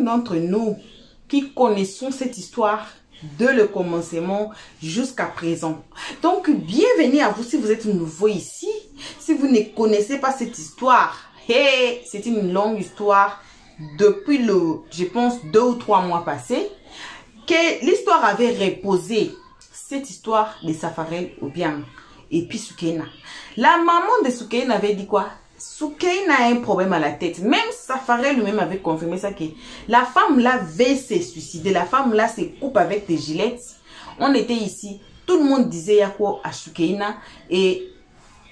d'entre nous qui connaissons cette histoire de le commencement jusqu'à présent. Donc, bienvenue à vous si vous êtes nouveau ici. Si vous ne connaissez pas cette histoire, hey, c'est une longue histoire depuis je pense, 2 ou 3 mois passés, que l'histoire avait reposé. Cette histoire de Safarel Obiang et puis Soukaina. La maman de Soukaina avait dit quoi? Soukaina a un problème à la tête. Même Safarel lui-même avait confirmé ça, que la femme là veut se suicider. La femme là se coupe avec des gilettes. On était ici. Tout le monde disait Yako à Soukaina. Et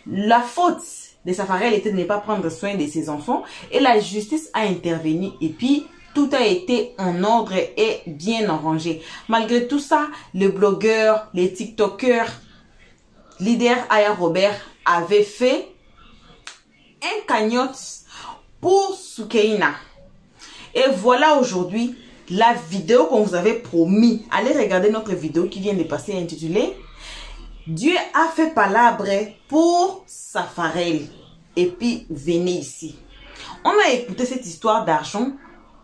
la faute de Safarel était de ne pas prendre soin de ses enfants. Et la justice a intervenu. Et puis, tout a été en ordre et bien arrangé. Malgré tout ça, les blogueurs, les TikTokers, leader Aya Robert avait fait un cagnotte pour Soukaina. Et voilà aujourd'hui la vidéo qu'on vous avait promis. Allez regarder notre vidéo qui vient de passer intitulée Dieu a fait palabre pour Safarel. Et puis venez ici. On a écouté cette histoire d'argent,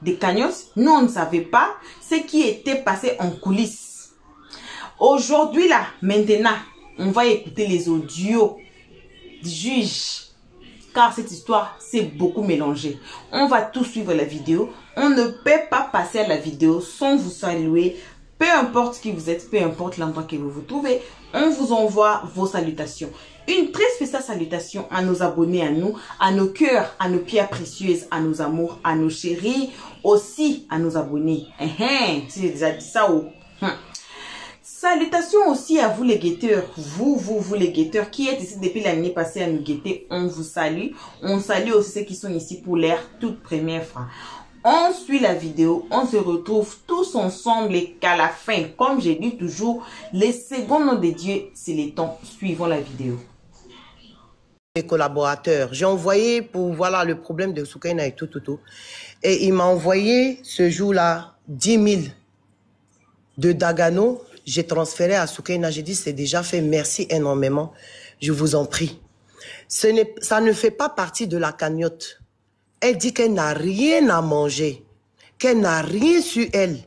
des cagnottes. Nous on ne savait pas ce qui était passé en coulisses. Aujourd'hui là, maintenant, on va écouter les audios du juge. Car cette histoire s'est beaucoup mélangée. On va tout suivre la vidéo. On ne peut pas passer à la vidéo sans vous saluer. Peu importe qui vous êtes, peu importe l'endroit que vous vous trouvez, on vous envoie vos salutations. Une très spéciale salutation à nos abonnés, à nous, à nos cœurs, à nos pierres précieuses, à nos amours, à nos chéris, aussi à nos abonnés. Si j'ai déjà dit ça, oh. Salutations aussi à vous les guetteurs, vous les guetteurs qui êtes ici depuis l'année passée à nous guetter, on vous salue. On salue aussi ceux qui sont ici pour leur toute première fois. On suit la vidéo, on se retrouve tous ensemble et qu'à la fin, comme j'ai dit toujours, les secondes de Dieu, c'est les temps. Suivons la vidéo. Les collaborateurs, j'ai envoyé pour voilà le problème de Soukaina et tout. Et il m'a envoyé ce jour-là 10 000 de Dagano. J'ai transféré à Soukaina, j'ai dit c'est déjà fait, merci énormément, je vous en prie. Ça ne fait pas partie de la cagnotte. Elle dit qu'elle n'a rien à manger, qu'elle n'a rien sur elle,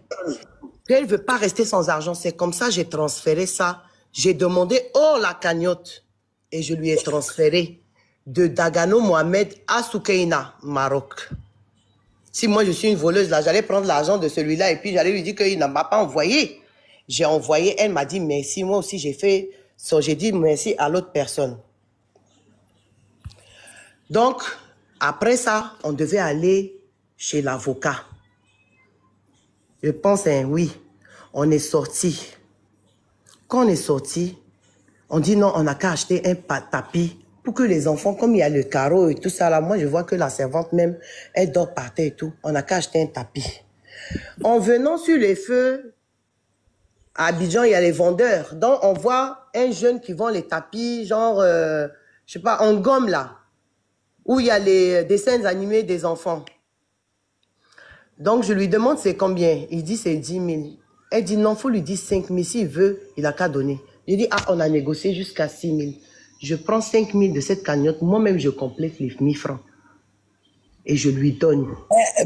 qu'elle ne veut pas rester sans argent. C'est comme ça j'ai transféré ça. J'ai demandé hors la cagnotte et je lui ai transféré de Dagano Mohamed à Soukaina, Maroc. Si moi je suis une voleuse là, j'allais prendre l'argent de celui-là et puis j'allais lui dire qu'il ne m'a pas envoyé. J'ai envoyé, elle m'a dit merci. Moi aussi, j'ai fait ça. J'ai dit merci à l'autre personne. Donc, après ça, on devait aller chez l'avocat. Je pense, oui, on est sorti. Quand on est sorti, on dit non, on n'a qu'à acheter un tapis pour que les enfants, comme il y a le carreau et tout ça, là, moi, je vois que la servante même, elle dort par terre et tout. On n'a qu'à acheter un tapis. En venant sur les feux, à Abidjan, il y a les vendeurs. Donc, on voit un jeune qui vend les tapis, genre, je sais pas, en gomme là, où il y a les dessins animés des enfants. Donc, je lui demande c'est combien. Il dit c'est 10 000. Elle dit non, il faut lui dire 5 000. S'il veut, il a qu'à donner. Je dis, ah, on a négocié jusqu'à 6 000. Je prends 5 000 de cette cagnotte. Moi-même, je complète les 1 000 francs. Et je lui donne.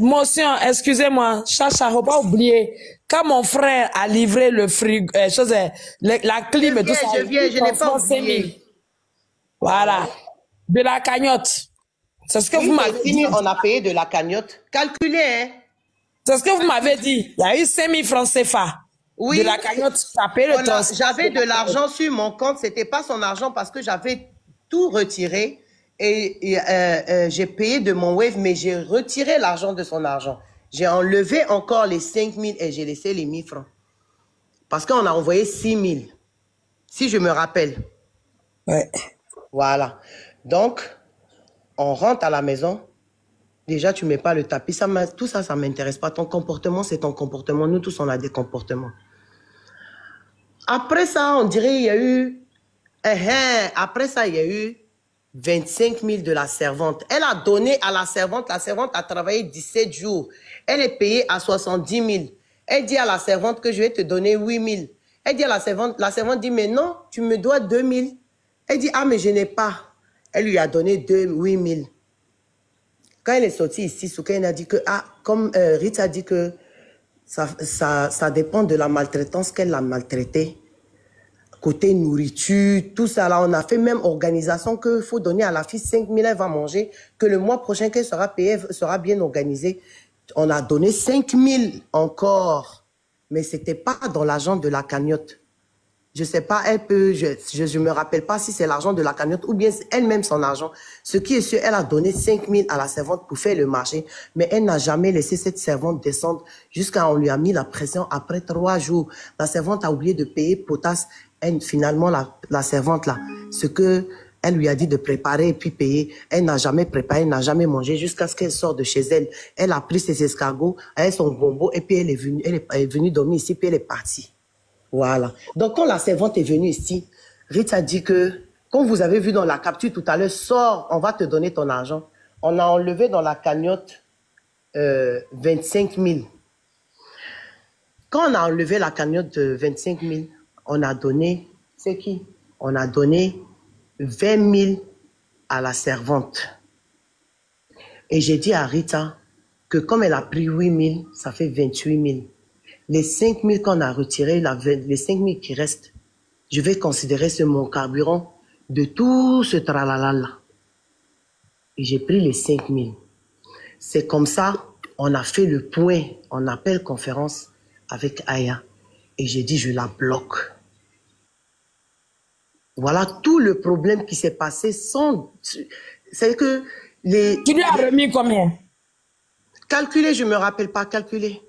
Monsieur, excusez-moi, Chacha, faut pas oublier, quand mon frère a livré le frigo, la clim et tout ça, je n'ai pas oublié. Voilà, de la cagnotte. C'est ce que vous m'avez dit. On a payé de la cagnotte. Calculez, hein. C'est ce que vous m'avez dit. Il y a eu 5 000 francs CFA. Oui. De la cagnotte, j'avais de l'argent sur mon compte. C'était pas son argent parce que j'avais tout retiré. Et j'ai payé de mon Wave, mais j'ai retiré l'argent de son argent. J'ai enlevé encore les 5 000 et j'ai laissé les 1 000 francs. Parce qu'on a envoyé 6 000. Si je me rappelle. Ouais. Voilà. Donc, on rentre à la maison. Déjà, tu ne mets pas le tapis. Tout ça, ça ne m'intéresse pas. Ton comportement, c'est ton comportement. Nous tous, on a des comportements. Après ça, on dirait il y a eu... Après ça, il y a eu 25 000 de la servante. Elle a donné à la servante. La servante a travaillé 17 jours. Elle est payée à 70 000. Elle dit à la servante que je vais te donner 8 000. Elle dit à la servante dit, mais non, tu me dois 2 000. Elle dit, ah, mais je n'ai pas. Elle lui a donné 8 000. Quand elle est sortie ici, Soukaina a dit que, comme Rita a dit que ça dépend de la maltraitance qu'elle a maltraitée. Côté nourriture, tout ça là, on a fait même organisation qu'il faut donner à la fille 5 000, elle va manger, que le mois prochain qu'elle sera payée, elle sera bien organisée. On a donné 5 000 encore, mais c'était pas dans l'argent de la cagnotte. Je sais pas, elle peut, je me rappelle pas si c'est l'argent de la cagnotte ou bien elle-même son argent. Ce qui est sûr, elle a donné 5 000 à la servante pour faire le marché, mais elle n'a jamais laissé cette servante descendre jusqu'à on lui a mis la pression après 3 jours. La servante a oublié de payer potasse. Elle, finalement, la servante là, ce que elle lui a dit de préparer et puis payer, elle n'a jamais préparé, elle n'a jamais mangé jusqu'à ce qu'elle sorte de chez elle. Elle a pris ses escargots, elle a son bonbon et puis elle est venue dormir ici puis elle est partie. Voilà. Donc, quand la servante est venue ici, Rita a dit que, comme vous avez vu dans la capture tout à l'heure, sors, on va te donner ton argent. On a enlevé dans la cagnotte 25 000. Quand on a enlevé la cagnotte de 25 000, on a donné, c'est qui? On a donné 20 000 à la servante. Et j'ai dit à Rita que comme elle a pris 8 000, ça fait 28 000. Les 5 000 qu'on a retirés, les 5 000 qui restent, je vais considérer ce mon carburant de tout ce tralala-là. Et j'ai pris les 5 000. C'est comme ça, on a fait le point, on appelle conférence avec Aya. Et j'ai dit, je la bloque. Voilà tout le problème qui s'est passé sans... C'est que les... Tu lui as remis combien? Calculer, je ne me rappelle pas, calculer.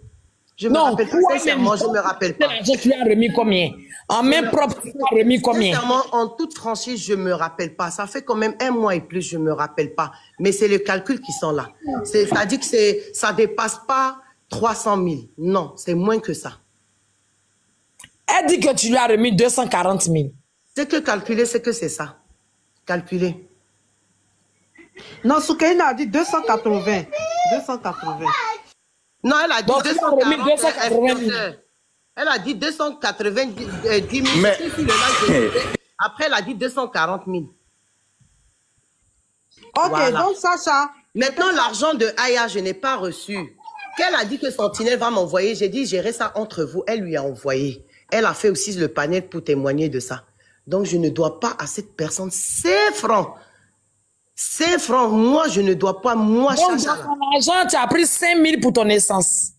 Je me rappelle pas, sincèrement, je ne me rappelle pas. Tu lui as remis combien? En main propre, tu lui as remis combien? Sincèrement, en toute franchise, je ne me rappelle pas. Ça fait quand même 1 mois et plus, je ne me rappelle pas. Mais c'est les calculs qui sont là. C'est-à-dire que ça ne dépasse pas 300 000. Non, c'est moins que ça. Elle dit que tu lui as remis 240 000. C'est que calculer, c'est que c'est ça. Calculer. Non, Soukaina a dit 280. 280. Non, elle a dit donc, 280 000. Elle a dit 290 000. Mais... Après, elle a dit 240 000. Ok, voilà. Donc Sacha. Maintenant, l'argent de Aya, je n'ai pas reçu. Qu'elle a dit que Sentinelle va m'envoyer, j'ai dit, gérez ça entre vous. Elle lui a envoyé. Elle a fait aussi le panel pour témoigner de ça. Donc, je ne dois pas à cette personne 5 francs. 5 francs, moi, je ne dois pas, moi, donc, dans ton argent, tu as pris 5 000 pour ton essence.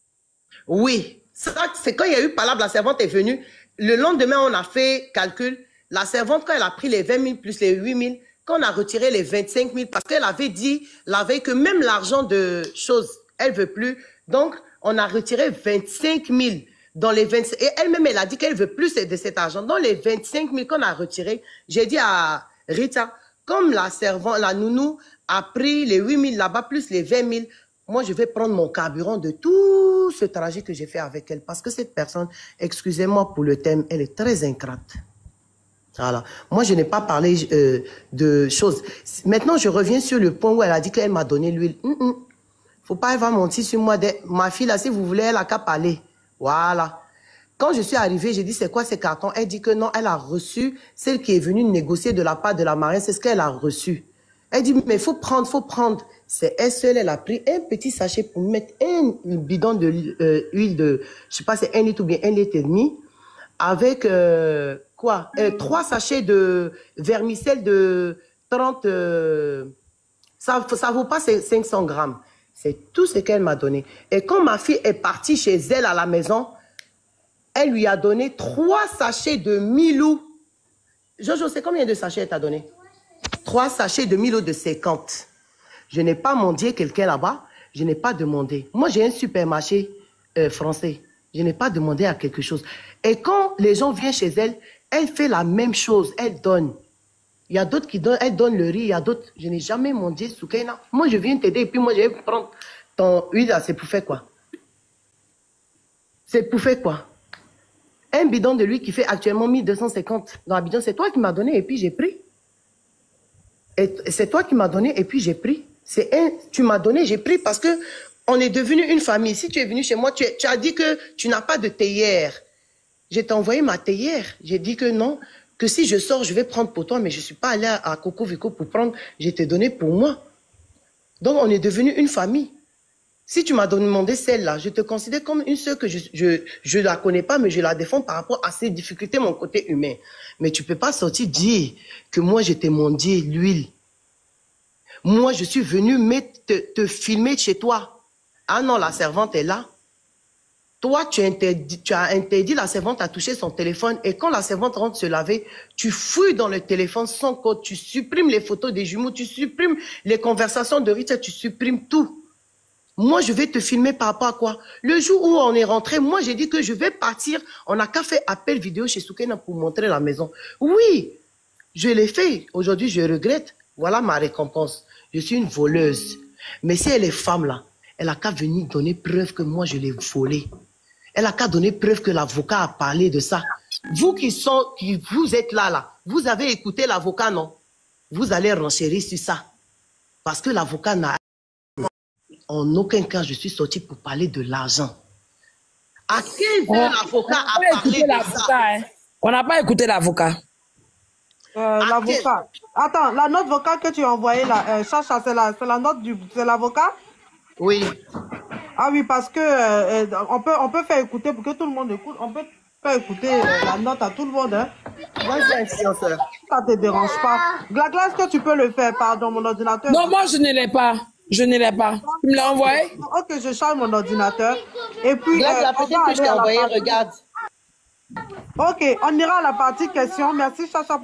Oui. C'est quand il y a eu palabre, la servante est venue. Le lendemain, on a fait calcul. La servante, quand elle a pris les 20 000 plus les 8 000, quand on a retiré les 25 000, parce qu'elle avait dit la veille que même l'argent de choses, elle veut plus. Donc, on a retiré 25 000 dans les 25 000. Et elle-même, elle a dit qu'elle veut plus de cet argent. Dans les 25 000 qu'on a retiré, j'ai dit à Rita, comme la servante, la nounou, a pris les 8 000 là-bas, plus les 20 000, moi, je vais prendre mon carburant de tout ce trajet que j'ai fait avec elle. Parce que cette personne, excusez-moi pour le thème, elle est très ingrate. Voilà. Moi, je n'ai pas parlé de choses. Maintenant, je reviens sur le point où elle a dit qu'elle m'a donné l'huile. Faut pas, elle va mentir sur moi. Ma fille, là, si vous voulez, elle a qu'à parler. Voilà. Quand je suis arrivée, j'ai dit, c'est quoi ces cartons? Elle dit que non, elle a reçu, celle qui est venue négocier de la part de la marraine, c'est ce qu'elle a reçu. Elle dit, mais faut prendre, faut prendre. C'est elle seule, elle a pris un petit sachet pour mettre un bidon de huile de, je sais pas, c'est 1 litre ou bien 1,5 litre, avec, 3 sachets de vermicelle de 30, ça vaut pas 500 grammes. C'est tout ce qu'elle m'a donné. Et quand ma fille est partie chez elle à la maison, elle lui a donné 3 sachets de Milou. Jojo, c'est combien de sachets elle t'a donné? 3 sachets de Milo de 50. Je n'ai pas mendié quelqu'un là-bas. Je n'ai pas demandé. Moi, j'ai un supermarché français. Je n'ai pas demandé à quelque chose. Et quand les gens viennent chez elle, elle fait la même chose. Elle donne. Il y a d'autres qui donnent. Elle donne le riz. Il y a d'autres. Je n'ai jamais mendié Soukaina. Moi, je viens t'aider et puis moi, je vais prendre ton huile là. C'est pour faire quoi? C'est pour faire quoi? Un bidon de l'huile qui fait actuellement 1250 dans la bidon, c'est toi qui m'as donné et puis j'ai pris. C'est toi qui m'as donné et puis j'ai pris. Tu m'as donné, j'ai pris parce que on est devenu une famille. Si tu es venu chez moi, tu as dit que tu n'as pas de théière. Je t'ai envoyé ma théière. J'ai dit que non, que si je sors, je vais prendre pour toi, mais je ne suis pas allé à Coco Vico pour prendre. Je t'ai donné pour moi. Donc, on est devenu une famille. Si tu m'as demandé celle-là, je te considère comme une sœur que je la connais pas, mais je la défends par rapport à ses difficultés, mon côté humain. Mais tu peux pas sortir dire que moi, je t'ai mangé l'huile. Moi, je suis venu te filmer chez toi. Ah non, la servante est là. Toi, tu as interdit la servante à toucher son téléphone et quand la servante rentre se laver, tu fouilles dans le téléphone sans code, tu supprimes les photos des jumeaux, tu supprimes les conversations de Richard, tu supprimes tout. Moi, je vais te filmer par rapport à quoi? Le jour où on est rentré, moi, j'ai dit que je vais partir. On n'a qu'à faire appel vidéo chez Soukaina pour montrer la maison. Oui, je l'ai fait. Aujourd'hui, je regrette. Voilà ma récompense. Je suis une voleuse. Mais si elle est femme, là, elle a qu'à venir donner preuve que moi, je l'ai volée. Elle a qu'à donner preuve que l'avocat a parlé de ça. Vous vous êtes là, vous avez écouté l'avocat, non? Vous allez renchérir sur ça. Parce que l'avocat n'a... En aucun cas, je suis sorti pour parler de l'argent. À 15 heures, l'avocat a parlé de ça. Hein. On n'a pas écouté l'avocat. L'avocat. Attends, la note vocale que tu as envoyée là, Chacha, c'est la note de l'avocat? Oui. Ah oui, parce que on peut faire écouter pour que tout le monde écoute. On peut faire écouter la note à tout le monde. Hein. Vas-y, influenceur. Ça te dérange pas. Glagla, est-ce que tu peux le faire, pardon, mon ordinateur? Non, moi, je ne l'ai pas. Je ne l'ai pas. Tu me l'as envoyé? Ok, je charge mon ordinateur. Et puis, Glagla, peut-être que je t'ai envoyé, regarde. Ok, on ira à la partie questions. Merci, Chacha,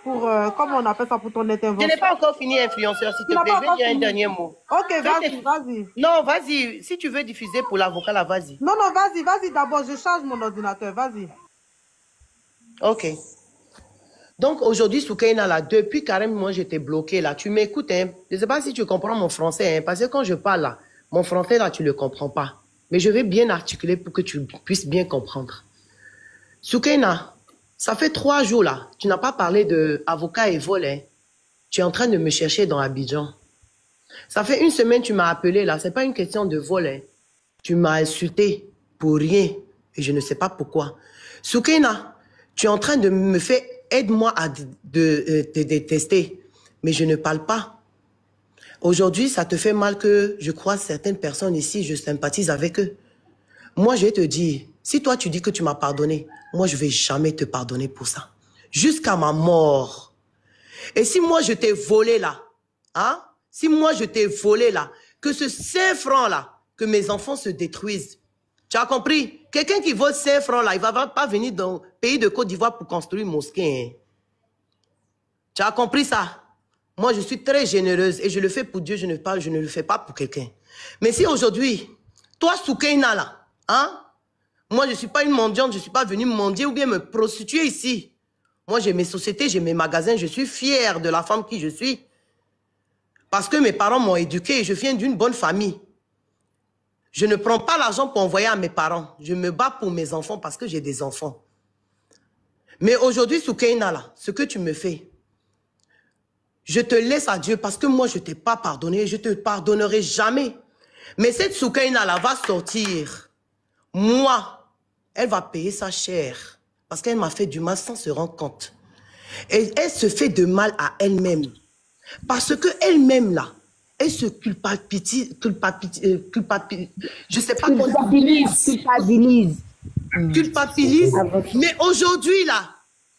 comment on appelle ça, pour ton intervention. Je n'ai pas encore fini, influenceur. S'il te plaît, je vais dire un dernier mot. Ok, vas-y. Non, vas-y. Si tu veux diffuser pour l'avocat, là, vas-y. Non, vas-y d'abord. Je charge mon ordinateur. Vas-y. Ok. Donc, aujourd'hui, Soukaina, là, depuis carrément, moi, j'étais bloqué, là. Tu m'écoutes, hein. Je ne sais pas si tu comprends mon français, hein, parce que quand je parle, là, mon français, là, tu ne le comprends pas. Mais je vais bien articuler pour que tu puisses bien comprendre. Soukaina, ça fait 3 jours, là. Tu n'as pas parlé de avocat et vol, hein. Tu es en train de me chercher dans Abidjan. Ça fait 1 semaine, tu m'as appelé, là. Ce n'est pas une question de vol, hein. Tu m'as insulté pour rien. Et je ne sais pas pourquoi. Soukaina, tu es en train de me faire... Aide-moi à te détester. Mais je ne parle pas. Aujourd'hui, ça te fait mal que je crois certaines personnes ici, je sympathise avec eux. Moi, je vais te dire, si toi, tu dis que tu m'as pardonné, moi, je ne vais jamais te pardonner pour ça. Jusqu'à ma mort. Et si moi, je t'ai volé là, hein? Si moi, je t'ai volé là, que ce 5 francs là, que mes enfants se détruisent. Tu as compris? Quelqu'un qui vole 5 francs là, il ne va pas venir dans le pays de Côte d'Ivoire pour construire une mosquée. Hein. Tu as compris ça? Moi, je suis très généreuse et je le fais pour Dieu, je ne le fais pas pour quelqu'un. Mais si aujourd'hui, toi, Soukaina là, hein? Moi, je ne suis pas une mendiante, je ne suis pas venue mendier ou bien me prostituer ici. Moi, j'ai mes sociétés, j'ai mes magasins, je suis fière de la femme qui je suis. Parce que mes parents m'ont éduquée et je viens d'une bonne famille. Je ne prends pas l'argent pour envoyer à mes parents. Je me bats pour mes enfants parce que j'ai des enfants. Mais aujourd'hui, Soukaina, là, ce que tu me fais, je te laisse à Dieu parce que moi, je ne t'ai pas pardonné et je ne te pardonnerai jamais. Mais cette Soukaina, là, va sortir. Moi, elle va payer sa chère parce qu'elle m'a fait du mal sans se rendre compte. Et elle se fait de mal à elle-même. Parce qu'elle-même, là, elle se culpabilise, je sais pas quoi. Culpabilise. Mais aujourd'hui, là,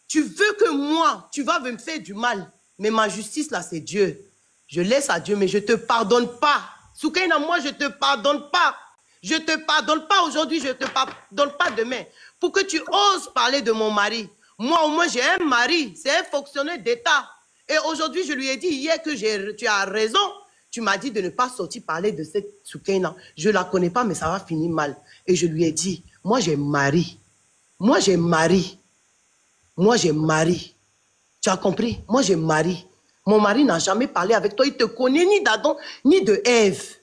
tu veux que moi, tu vas me faire du mal. Mais ma justice, là, c'est Dieu. Je laisse à Dieu, mais je ne te pardonne pas. Soukaina, moi, je ne te pardonne pas. Je ne te pardonne pas aujourd'hui, je ne te pardonne pas demain. Pour que tu oses parler de mon mari. Moi, au moins, j'ai un mari. C'est un fonctionnaire d'État. Et aujourd'hui, je lui ai dit hier que tu as raison. Tu m'as dit de ne pas sortir parler de cette Soukaina. Je ne la connais pas, mais ça va finir mal. Et je lui ai dit, moi j'ai mari. Moi j'ai mari. Moi j'ai mari. Tu as compris? Moi j'ai mari. Mon mari n'a jamais parlé avec toi. Il te connaît ni d'Adam, ni de Ève.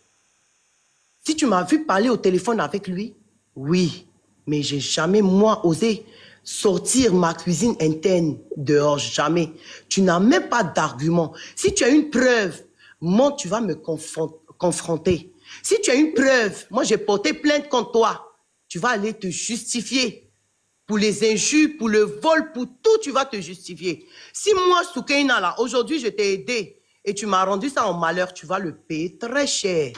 Si tu m'as vu parler au téléphone avec lui, oui. Mais j'ai jamais, moi, osé sortir ma cuisine interne dehors. Jamais. Tu n'as même pas d'argument. Si tu as une preuve, moi, tu vas me confronter. Si tu as une preuve, moi, j'ai porté plainte contre toi. Tu vas aller te justifier. Pour les injures, pour le vol, pour tout, tu vas te justifier. Si moi, Soukaina, là, aujourd'hui, je t'ai aidé et tu m'as rendu ça en malheur, tu vas le payer très cher.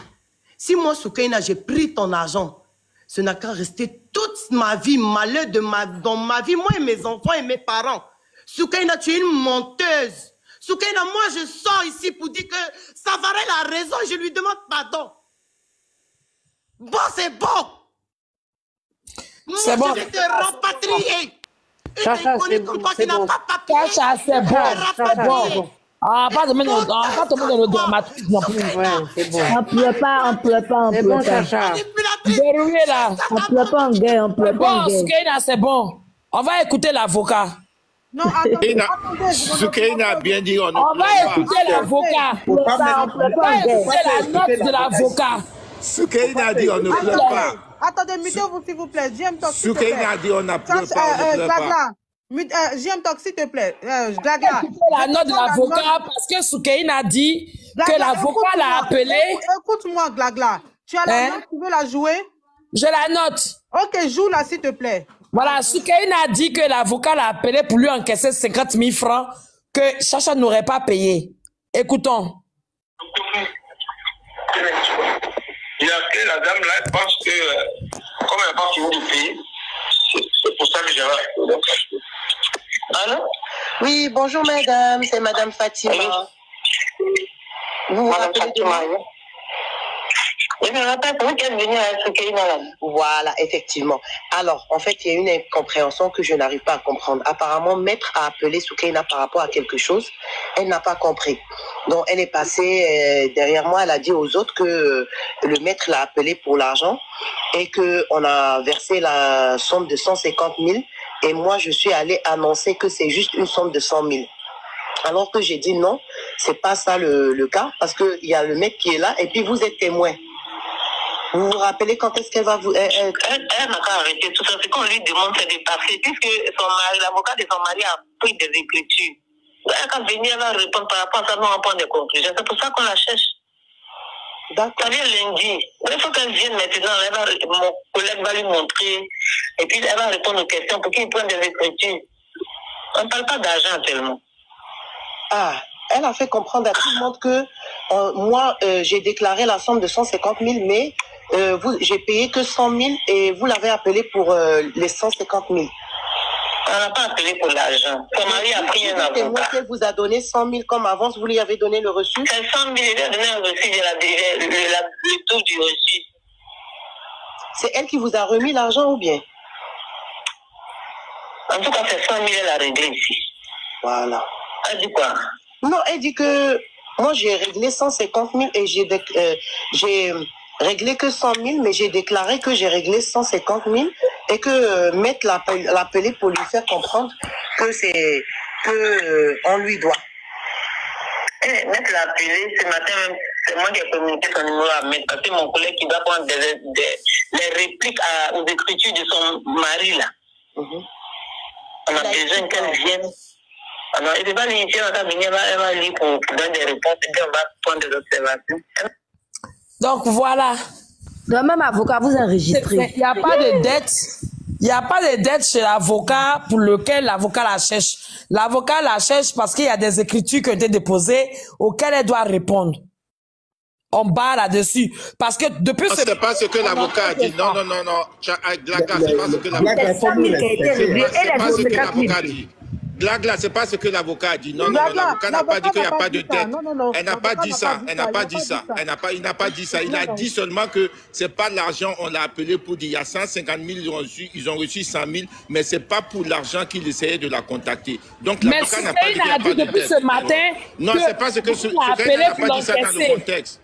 Si moi, Soukaina, j'ai pris ton argent, ce n'a qu'à rester toute ma vie, malheur dans ma vie, moi et mes enfants et mes parents. Soukaina, tu es une menteuse. Soukaina, moi, je sors ici pour dire que Savarel a raison et je lui demande pardon. Bon, c'est bon. C'est bon. Je vais te rapatrier. Chacha, c'est bon. Chacha, c'est bon. C'est bon. Ah, pas de mettre dans le dramatique non plus. Ouais, c'est bon. On pleure pas, on pleure pas, on C'est pleure bon, pas. Chacha. Verrouillé là. On pleure pas en guerre, on pleure pas en Bon, guerre. Soukaina, c'est bon. On va écouter l'avocat. Non, attendez. Soukaina a bien dit on ne On pleure va pas. écouter l'avocat. On pleure pas, on pleure On pas va en guerre. écouter la note de l'avocat. Soukaina a dit on ne pleure pas. Attendez, mutez-vous s'il vous plaît. JM Talk, s'il te Soukaina plaît. a dit on ne pleure pas, on ne pleure pas. Glagla, JM Talk, s'il te plaît. Glagla. Écoutez la note de l'avocat parce que Soukaina a dit que l'avocat l'a appelé. Écoute-moi, Glagla. Tu as la note, tu veux la jouer? Je la note. Ok, joue-la, s'il te plaît. Voilà, Soukaina a dit que l'avocat l'a appelé pour lui encaisser 50 000 francs que Chacha n'aurait pas payé. Écoutons. Il a appelé la dame là, elle pense que, comme elle n'a pas fini de payer, c'est pour ça que j'avais appelé. Allô? Oui, bonjour madame, c'est madame Fatima. Vous vous rappelez de moi? Je me rappelle pour qu'elle venait à Soukaina là. Voilà, effectivement. Alors, en fait, il y a une incompréhension que je n'arrive pas à comprendre. Apparemment, maître a appelé Soukaina par rapport à quelque chose. Elle n'a pas compris. Donc, elle est passée derrière moi. Elle a dit aux autres que le maître l'a appelé pour l'argent et qu'on a versé la somme de 150 000. Et moi, je suis allée annoncer que c'est juste une somme de 100 000. Alors que j'ai dit non, c'est pas ça le cas, parce qu'il y a le mec qui est là et puis vous êtes témoin. Vous vous rappelez quand est-ce qu'elle va vous... Elle n'a qu'à arrêter tout ça. Ce qu'on lui demande, c'est de passer, puisque son mari, l'avocat de son mari a pris des écritures. Elle va venir, elle va répondre par rapport à ça, nous on prend des conclusions. C'est pour ça qu'on la cherche. D'accord. Ça vient lundi. Il faut qu'elle vienne maintenant. Mon collègue va lui montrer. Et puis elle va répondre aux questions pour qu'il prenne des écritures. On ne parle pas d'argent actuellement. Ah, elle a fait comprendre à tout le monde que moi, j'ai déclaré la somme de 150 000, mais j'ai payé que 100 000 et vous l'avez appelé pour les 150 000. On n'a pas appelé pour l'argent. Son mari a pris un avocat. Elle vous a donné 100 000 comme avance, vous lui avez donné le reçu? C'est 100 000, il a donné un reçu, le taux du reçu. C'est elle qui vous a remis l'argent ou bien? En tout cas, c'est 100 000, elle a réglé ici. Voilà. Elle dit quoi? Non, elle dit que moi j'ai réglé 150 000 et j'ai réglé que 100 000, mais j'ai déclaré que j'ai réglé 150 000 et que maître l'a appelé pour lui faire comprendre que c'est on lui doit. Maître l'a appelé ce matin, c'est moi qui ai communiqué son numéro à maître parce que mon collègue qui doit prendre les répliques aux écritures de son mari là. On a besoin qu'elle vienne. Alors, il ne va pas l'initier, elle va lire pour donner des réponses et puis on va prendre des observations. Donc voilà. Le même avocat vous enregistrez. Il n'y a pas de dette. Il n'y a pas de dette chez l'avocat pour lequel l'avocat la cherche. L'avocat la cherche parce qu'il y a des écritures qui ont été déposées auxquelles elle doit répondre. On bat là-dessus. Parce que depuis ce... C'est pas ce que l'avocat a dit. Non. Glagla, c'est pas ce que l'avocat a dit. C'est pas ce que l'avocat a dit. Glagla, c'est pas ce que l'avocat a dit. Non, l'avocat n'a pas dit qu'il n'y a pas de dette. Elle n'a pas dit ça. Elle n'a pas dit ça. Il n'a pas dit ça. Il a dit seulement que c'est pas l'argent, on l'a appelé pour dire il y a 150 000, ils ont reçu 100 000, mais c'est pas pour l'argent qu'il essayait de la contacter. Donc l'avocat n'a pas dit qu'il n'y a pas de dette. Ce matin, non, c'est pas ce que elle n'a pas dit ça dans le contexte.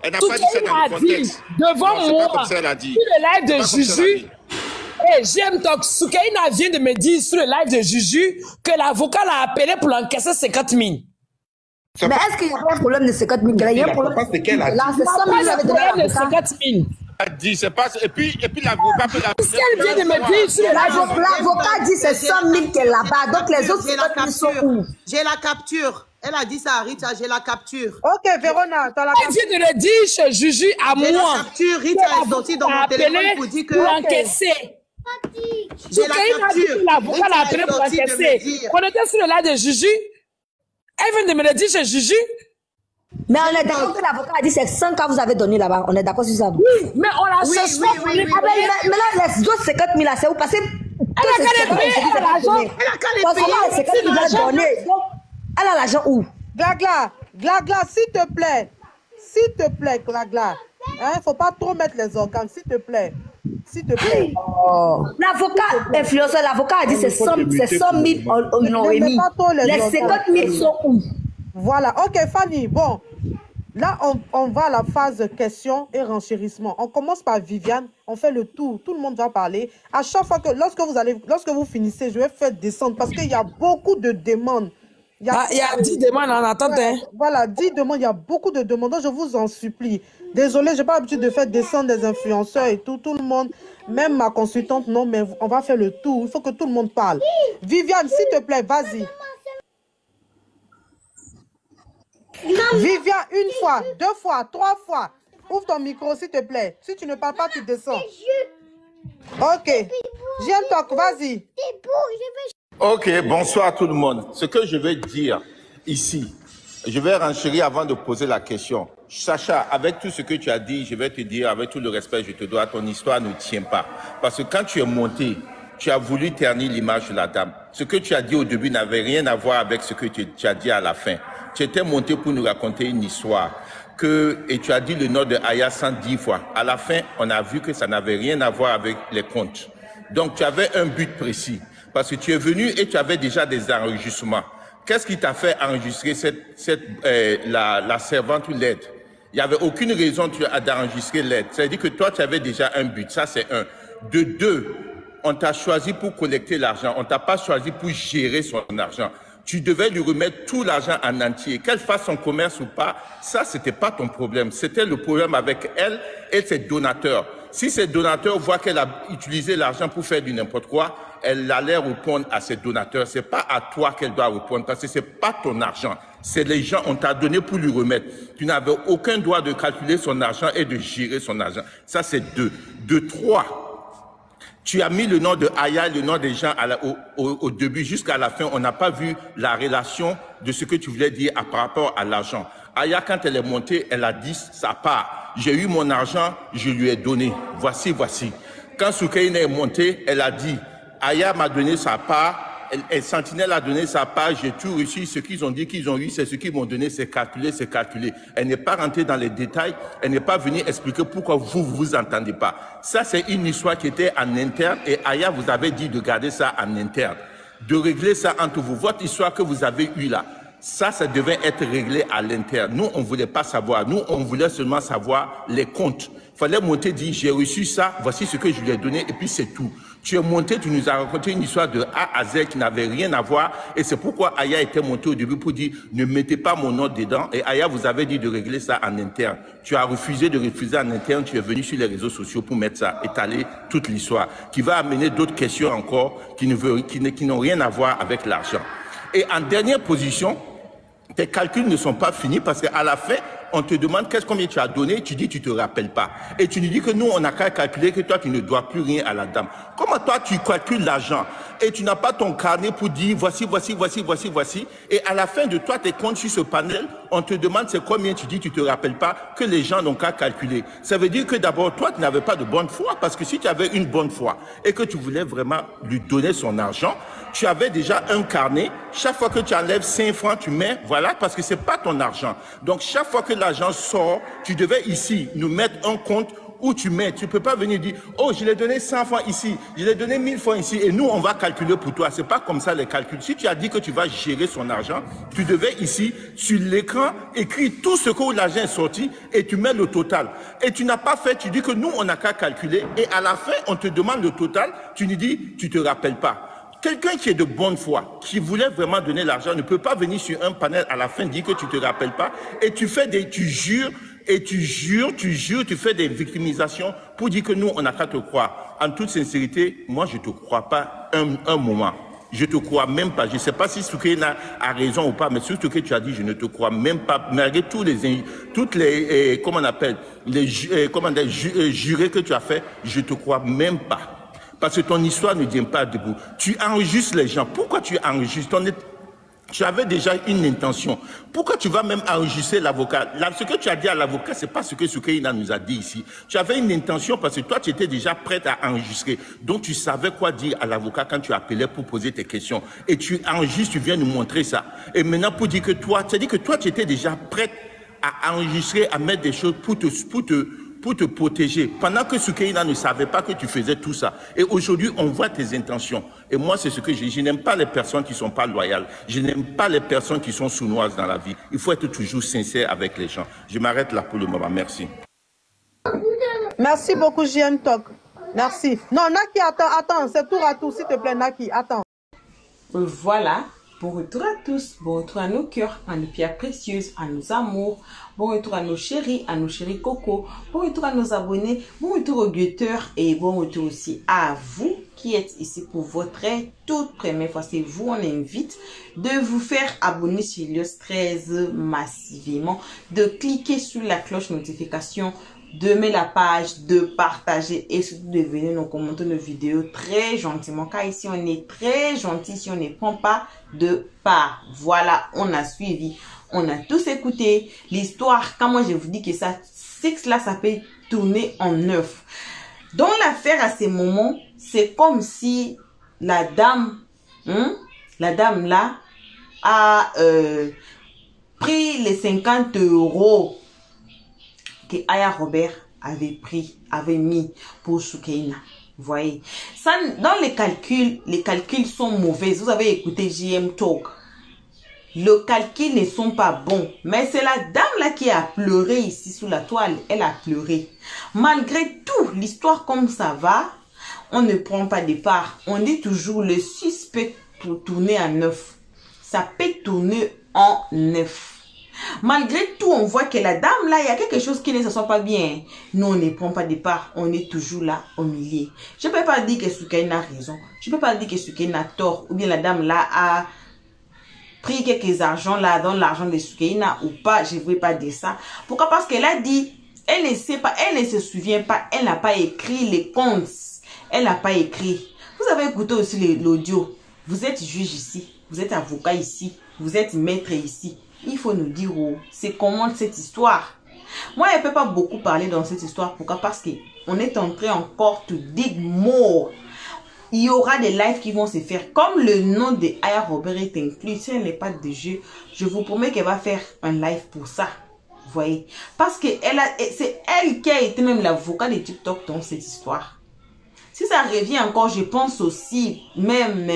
Elle n'a pas dit ça dans le contexte. Devant moi, comme ça, elle a dit. Sur le live de Juju, et j'aime donc Soukaina vient de me dire sur le live de Juju que l'avocat l'a appelé pour l'encaisser 50 000. Mais est-ce qu'il y a un problème de 50 000? Il y a un problème. Là, c'est 100 000 avec de 50 000. Dit, c'est pas, et puis l'avocat peut la... Qu'est-ce qu'elle vient de me dire sur le live? L'avocat dit c'est 100 000 qu'elle est là-bas. Donc les autres 50 000 sont où? J'ai la capture. Elle a dit ça à Rita, j'ai la capture. Ok, Vérona, t'as la capture. Elle vient de le dire chez Juju à moi. J'ai la capture, Rita est sortie dans mon téléphone pour dire que... Pour encaisser. J'ai la capture. L'avocat l'a appelé pour encaisser. On était sur le live de Juju. Elle vient de me le dire chez Juju Mais on est d'accord que l'avocat a dit c'est 100 000 vous avez donné là-bas. On est d'accord sur ça. Oui, mais on la cherche pas. Mais là, les autres 50 000 là, c'est où passer. Elle a qu'à les payer l'argent. Elle a qu'à les payer. C'est qu'elle nous a donné. Donc, elle a l'argent où? Glagla, s'il te plaît. S'il te plaît, Glagla. Hein, faut pas trop mettre les organes, s'il te plaît. S'il te plaît. Oh. L'avocat, influenceur, l'avocat a dit c'est 100 000, ils l'ont remis. Les 50 000 sont où? Voilà, ok Fanny, bon. Là, on va à la phase questions et renchérissement. On commence par Viviane, on fait le tour, tout le monde va parler. À chaque fois que, lorsque vous finissez, je vais faire descendre parce qu'il y a beaucoup de demandes. Il y a 10 demandes en attente. Ouais, voilà, 10 demandes, il y a beaucoup de demandes. Donc, je vous en supplie. Désolée, je n'ai pas l'habitude de faire descendre des influenceurs et tout le monde, même ma consultante, non, mais on va faire le tour. Il faut que tout le monde parle. Viviane, s'il te plaît, vas-y. Viviane, une fois, 2 fois, 3 fois. Ouvre ton micro, s'il te plaît. Si tu ne parles pas, tu descends. Ok. Viens, toc, vas-y. Ok, bonsoir à tout le monde. Ce que je vais dire ici, je vais renchérir avant de poser la question. Sacha, avec tout ce que tu as dit, je vais te dire, avec tout le respect que je te dois, ton histoire ne tient pas. Parce que quand tu es monté, tu as voulu ternir l'image de la dame. Ce que tu as dit au début n'avait rien à voir avec ce que tu as dit à la fin. Tu étais monté pour nous raconter une histoire. Et tu as dit le nom de Aya 110 fois. À la fin, on a vu que ça n'avait rien à voir avec les comptes. Donc, tu avais un but précis. Parce que tu es venu et tu avais déjà des enregistrements. Qu'est-ce qui t'a fait enregistrer la servante ou l'aide? Il n'y avait aucune raison d'enregistrer l'aide. C'est-à-dire que toi, tu avais déjà un but. Ça, c'est un. De deux, on t'a choisi pour collecter l'argent. On ne t'a pas choisi pour gérer son argent. Tu devais lui remettre tout l'argent en entier. Qu'elle fasse son commerce ou pas, ça, ce n'était pas ton problème. C'était le problème avec elle et ses donateurs. Si ces donateurs voient qu'elle a utilisé l'argent pour faire du n'importe quoi, elle allait répondre à ses donateurs. C'est pas à toi qu'elle doit répondre parce que c'est pas ton argent. C'est les gens, on t'a donné pour lui remettre. Tu n'avais aucun droit de calculer son argent et de gérer son argent. Ça, c'est 2. De 3, tu as mis le nom de Aya, le nom des gens au début jusqu'à la fin. On n'a pas vu la relation de ce que tu voulais dire par rapport à l'argent. Aya, quand elle est montée, elle a dit sa part. J'ai eu mon argent, je lui ai donné. Voici. Quand Soukaina est montée, elle a dit, Aya m'a donné sa part, Sentinelle a donné sa part, j'ai tout reçu, ce qu'ils ont dit qu'ils ont eu, c'est ce qu'ils m'ont donné, c'est calculé. Elle n'est pas rentrée dans les détails, elle n'est pas venue expliquer pourquoi vous entendez pas. Ça, c'est une histoire qui était en interne et Aya vous avait dit de garder ça en interne, de régler ça entre vous. Votre histoire que vous avez eue là, ça devait être réglé à l'interne. Nous, on ne voulait pas savoir. Nous, on voulait seulement savoir les comptes. Il fallait monter, dire, j'ai reçu ça, voici ce que je lui ai donné, et puis c'est tout. Tu es monté, tu nous as raconté une histoire de A à Z qui n'avait rien à voir, et c'est pourquoi Aya était montée au début pour dire, ne mettez pas mon nom dedans, et Aya vous avait dit de régler ça en interne. Tu as refusé de refuser en interne, tu es venu sur les réseaux sociaux pour mettre ça, étaler toute l'histoire, qui va amener d'autres questions encore qui n'ont rien à voir avec l'argent. Et en dernière position, tes calculs ne sont pas finis parce qu'à la fin, on te demande combien tu as donné, tu dis tu te rappelles pas. Et tu nous dis que nous, on n'a qu'à calculer que toi, tu ne dois plus rien à la dame. Comment toi, tu calcules l'argent et tu n'as pas ton carnet pour dire voici. Et à la fin de toi, tes comptes sur ce panel, on te demande c'est combien, tu dis tu te rappelles pas, que les gens n'ont qu'à calculer. Ça veut dire que d'abord, toi, tu n'avais pas de bonne foi parce que si tu avais une bonne foi et que tu voulais vraiment lui donner son argent, tu avais déjà un carnet. Chaque fois que tu enlèves 5 francs, tu mets, voilà, parce que c'est pas ton argent. Donc, chaque fois que l'argent sort, tu devais ici nous mettre un compte où tu mets. Tu peux pas venir dire, oh, je l'ai donné 100 francs ici, je l'ai donné 1000 francs ici, et nous, on va calculer pour toi. C'est pas comme ça les calculs. Si tu as dit que tu vas gérer son argent, tu devais ici, sur l'écran, écrire tout ce que l'argent est sorti et tu mets le total. Et tu n'as pas fait, tu dis que nous, on n'a qu'à calculer, et à la fin, on te demande le total, tu nous dis, tu te rappelles pas. Quelqu'un qui est de bonne foi, qui voulait vraiment donner l'argent, ne peut pas venir sur un panel à la fin dire que tu te rappelles pas et tu jures, tu fais des victimisations pour dire que nous, on n'a qu'à te croire. En toute sincérité, moi, je ne te crois pas un moment. Je ne te crois même pas. Je ne sais pas si Soukaina a raison ou pas, mais sur ce que tu as dit, je ne te crois même pas. Malgré toutes les comment on appelle, les jurés que tu as fait, je ne te crois même pas. Parce que ton histoire ne tient pas debout. Tu enregistres les gens. Pourquoi tu enregistres? Tu avais déjà une intention. Pourquoi tu vas même enregistrer l'avocat? Ce que tu as dit à l'avocat, ce n'est pas ce que Soukaina nous a dit ici. Tu avais une intention parce que toi, tu étais déjà prête à enregistrer. Donc, tu savais quoi dire à l'avocat quand tu appelais pour poser tes questions. Et tu enregistres, tu viens nous montrer ça. Et maintenant, pour dire que toi, tu as dit que toi, tu étais déjà prête à enregistrer, à mettre des choses pour te protéger. Pendant que Soukaina ne savait pas que tu faisais tout ça. Et aujourd'hui, on voit tes intentions. Et moi, c'est ce que je n'aime pas les personnes qui ne sont pas loyales. Je n'aime pas les personnes qui sont sournoises dans la vie. Il faut être toujours sincère avec les gens. Je m'arrête là pour le moment. Merci. Merci beaucoup, JM Talk. Merci. Non, Naki, attends, c'est tour à tour, s'il te plaît, Naki, attends. Voilà. Bon retour à tous, bon retour à nos cœurs, à nos pierres précieuses, à nos amours, bon retour à nos chéris Coco, bon retour à nos abonnés, bon retour aux guetteurs et bon retour aussi à vous qui êtes ici pour votre toute première fois. C'est vous, on invite de vous faire abonner sur Helios 13 massivement, de cliquer sur la cloche notification, de mettre la page, de partager et surtout de venir nous commenter nos vidéos très gentiment, car ici on est très gentil, si on ne prend pas de part. Voilà, on a suivi, on a tous écouté l'histoire. Quand moi je vous dis que ça, c'est que cela, ça peut tourner en neuf. Dans l'affaire à ces moments, c'est comme si la dame là a pris les 50 € que Aya Robert avait mis pour Soukaina. Vous voyez, ça, dans les calculs sont mauvais. Vous avez écouté JM Talk. Le calcul ne sont pas bons. Mais c'est la dame là qui a pleuré ici sous la toile. Elle a pleuré. Malgré tout, l'histoire comme ça va, on ne prend pas de part. On dit toujours le suspect pour tourner en neuf. Ça peut tourner en neuf. Malgré tout, on voit que la dame là, il y a quelque chose qui ne se sent pas bien. Nous, on ne prend pas de part. On est toujours là au milieu. Je ne peux pas dire que Soukaina a raison. Je ne peux pas dire que Soukaina a tort. Ou bien la dame là a pris quelques argents là dans l'argent de Soukaina ou pas. Je ne veux pas dire ça. Pourquoi? Parce qu'elle a dit, elle ne sait pas, elle ne se souvient pas. Elle n'a pas écrit les comptes. Elle n'a pas écrit. Vous avez écouté aussi l'audio. Vous êtes juge ici. Vous êtes avocat ici. Vous êtes maître ici. Il faut nous dire où c'est comment cette histoire. Moi, je ne peux pas beaucoup parler dans cette histoire. Pourquoi? Parce qu'on est entré encore to dig more. Il y aura des lives qui vont se faire. Comme le nom de Aya Robert est inclus, si elle n'est pas de jeu, je vous promets qu'elle va faire un live pour ça. Vous voyez? Parce que c'est elle qui a été même l'avocat de TikTok dans cette histoire. Si ça revient encore, je pense aussi, même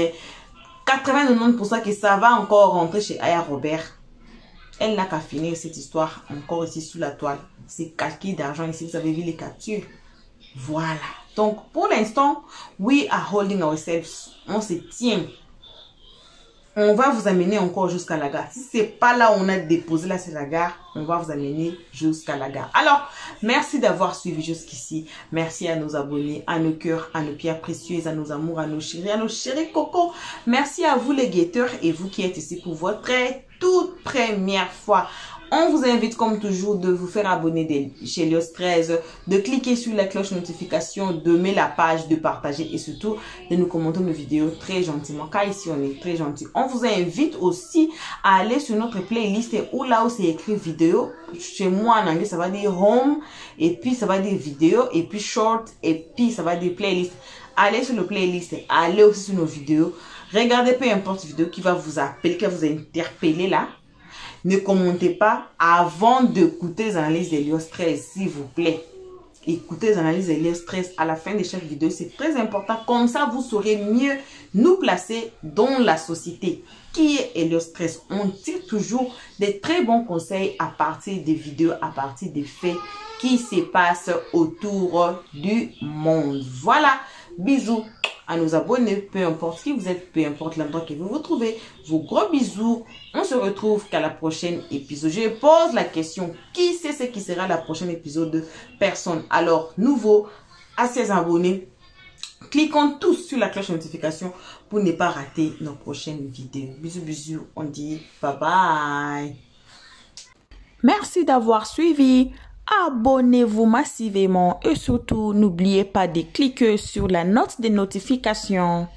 80-90% que ça va encore rentrer chez Aya Robert. Elle n'a qu'à finir cette histoire encore ici sous la toile. C'est calcul d'argent ici. Vous avez vu les captures. Voilà. Donc, pour l'instant, we are holding ourselves. On se tient. On va vous amener encore jusqu'à la gare. Si ce n'est pas là où on a déposé, là c'est la gare, on va vous amener jusqu'à la gare. Alors, merci d'avoir suivi jusqu'ici. Merci à nos abonnés, à nos cœurs, à nos pierres précieuses, à nos amours, à nos chéris Coco. Merci à vous les guetteurs et vous qui êtes ici pour votre toute première fois. On vous invite comme toujours de vous faire abonner chez Helios 13, de cliquer sur la cloche notification, de mettre la page, de partager et surtout de nous commenter nos vidéos très gentiment, car ici on est très gentil. On vous invite aussi à aller sur notre playlist où là où c'est écrit vidéo. Chez moi en anglais ça va dire home et puis ça va dire vidéo et puis short et puis ça va dire playlist. Allez sur le playlist, allez aussi sur nos vidéos. Regardez peu importe vidéo qui va vous appeler, qui va vous interpeller là. Ne commentez pas avant d'écouter les analyses d'Helios 13, s'il vous plaît. Écoutez les analyses d'Helios 13 à la fin de chaque vidéo. C'est très important. Comme ça, vous saurez mieux nous placer dans la société. Qui est Helios 13? On tire toujours des très bons conseils à partir des vidéos, à partir des faits qui se passent autour du monde. Voilà. Bisous à nos abonnés, peu importe qui vous êtes, peu importe l'endroit que vous vous trouvez. Vos gros bisous. On se retrouve qu'à la prochaine épisode. Je pose la question, qui sait ce qui sera la prochaine épisode de personne? Alors, nouveau à ces abonnés, cliquons tous sur la cloche de notification pour ne pas rater nos prochaines vidéos. Bisous, bisous. On dit bye bye. Merci d'avoir suivi. Abonnez-vous massivement et surtout n'oubliez pas de cliquer sur la note de notification.